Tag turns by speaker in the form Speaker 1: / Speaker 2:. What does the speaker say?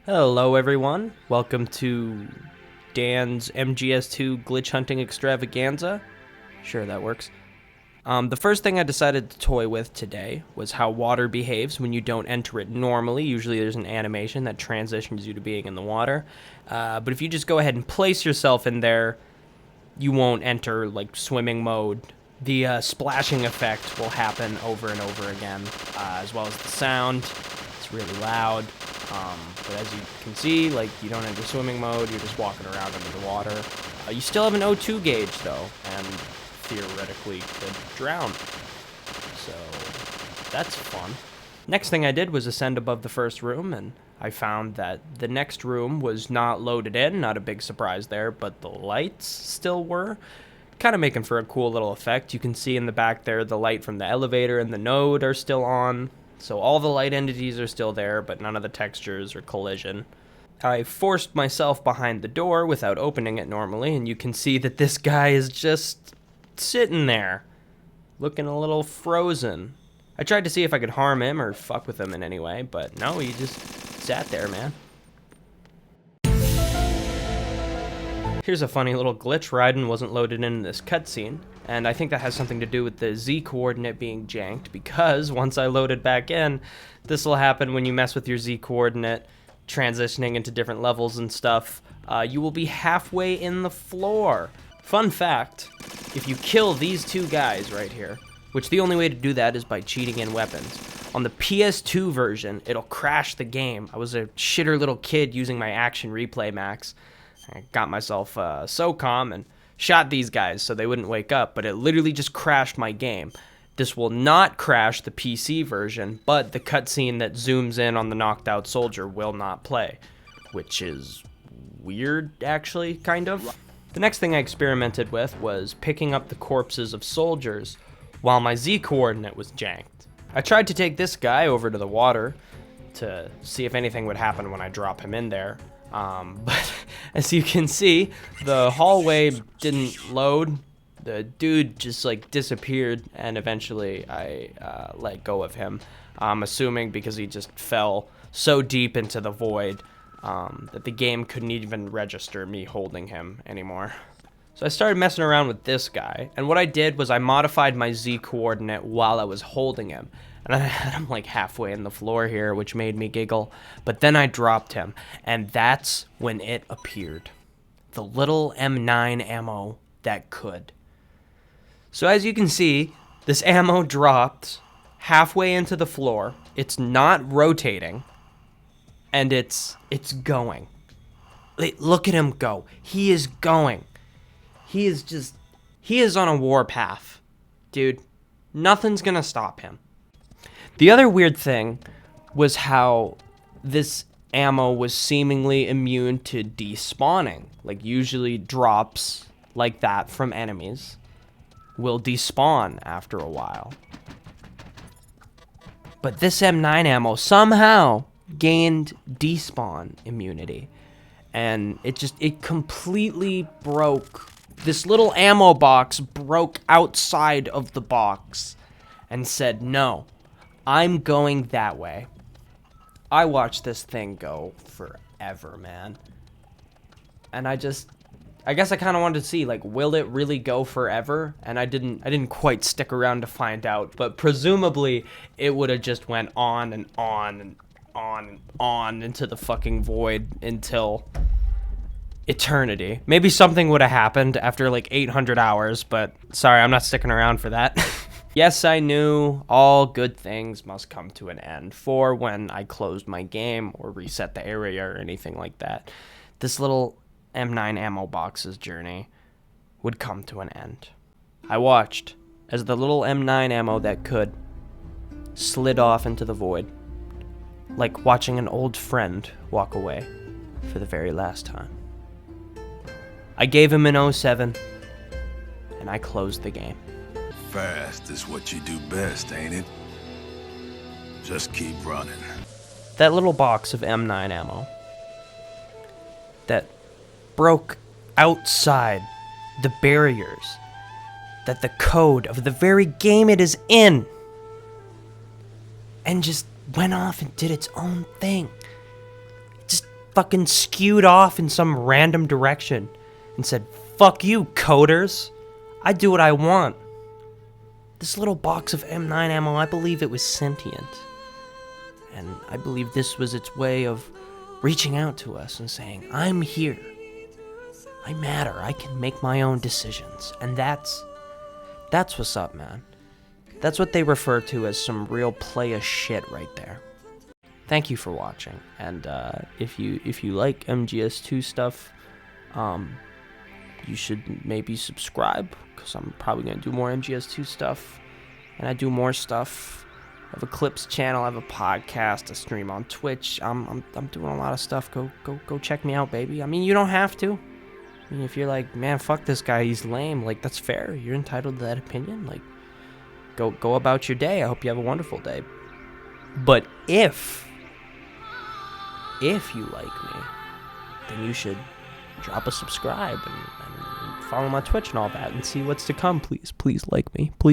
Speaker 1: Hello everyone, welcome to Dan's MGS2 glitch hunting extravaganza. Sure, that works. The first thing I decided to toy with today was how water behaves when you don't enter it normally. Usually there's an animation that transitions you to being in the water. But if you just go ahead and place yourself in there, you won't enter like swimming mode. The splashing effect will happen over and over again, as well as the sound. It's really loud. But as you can see, like, you don't enter swimming mode, you're just walking around under the water. You still have an O2 gauge, though, and theoretically could drown. So, that's fun. Next thing I did was ascend above the first room, and I found that the next room was not loaded in, not a big surprise there, but the lights still were. Kind of making for a cool little effect. You can see in the back there the light from the elevator and the node are still on. So all the light entities are still there, but none of the textures or collision. I forced myself behind the door without opening it normally, and you can see that this guy is just sitting there, looking a little frozen. I tried to see if I could harm him or fuck with him in any way, but no, he just sat there, man. Here's a funny little glitch. Raiden wasn't loaded in this cutscene, and I think that has something to do with the Z coordinate being janked, because once I loaded back in, this will happen when you mess with your Z coordinate, transitioning into different levels and stuff. You will be halfway in the floor. Fun fact, if you kill these two guys right here, which the only way to do that is by cheating in weapons, on the PS2 version, it'll crash the game. I was a shitter little kid using my Action Replay Max. I got myself so calm and shot these guys so they wouldn't wake up, but it literally just crashed my game. This will not crash the PC version, but the cutscene that zooms in on the knocked out soldier will not play, which is weird, actually, kind of. The next thing I experimented with was picking up the corpses of soldiers while my Z coordinate was janked. I tried to take this guy over to the water to see if anything would happen when I drop him in there. But as you can see, the hallway didn't load. The dude just like disappeared, and eventually I let go of him. I'm assuming because he just fell so deep into the void that the game couldn't even register me holding him anymore. So I started messing around with this guy, and what I did was I modified my Z coordinate while I was holding him. And I had him like halfway in the floor here, which made me giggle. But then I dropped him, and that's when it appeared. The little M9 ammo that could. So as you can see, this ammo dropped halfway into the floor. It's not rotating, and it's going. Look at him go. He is going. He is on a warpath. Dude, nothing's gonna stop him. The other weird thing was how this ammo was seemingly immune to despawning. Like, usually drops like that from enemies will despawn after a while. But this M9 ammo somehow gained despawn immunity. And it completely broke. This little ammo box broke outside of the box and said, no, I'm going that way. I watched this thing go forever, man. And I guess I kind of wanted to see, like, will it really go forever? And I didn't quite stick around to find out, but presumably it would have just went on and on and on and on into the fucking void until eternity. Maybe something would have happened after like 800 hours, but sorry, I'm not sticking around for that. Yes, I knew all good things must come to an end for when I closed my game or reset the area or anything like that. This little M9 ammo box's journey would come to an end. I watched as the little M9 ammo that could slid off into the void, like watching an old friend walk away for the very last time. I gave him an 07, and I closed the game.
Speaker 2: Fast is what you do best, ain't it? Just keep running.
Speaker 1: That little box of M9 ammo that broke outside the barriers, that the code of the very game it is in, and just went off and did its own thing. Just fucking skewed off in some random direction and said, "Fuck you, coders. I do what I want." This little box of M9 ammo, I believe it was sentient. And I believe this was its way of reaching out to us and saying, "I'm here. I matter. I can make my own decisions." And that's what's up, man. That's what they refer to as some real playa shit right there. Thank you for watching, and if you like MGS2 stuff, you should maybe subscribe, because I'm probably gonna do more MGS2 stuff, and I do more stuff. I have a Clips channel, I have a podcast, I stream on Twitch. I'm doing a lot of stuff. Go check me out, baby. I mean, you don't have to. I mean, if you're like, "Man, fuck this guy, he's lame," like, that's fair. You're entitled to that opinion. Like, go about your day. I hope you have a wonderful day. But if you like me, then you should drop a subscribe and follow my Twitch and all that and see what's to come. Please like me. Please.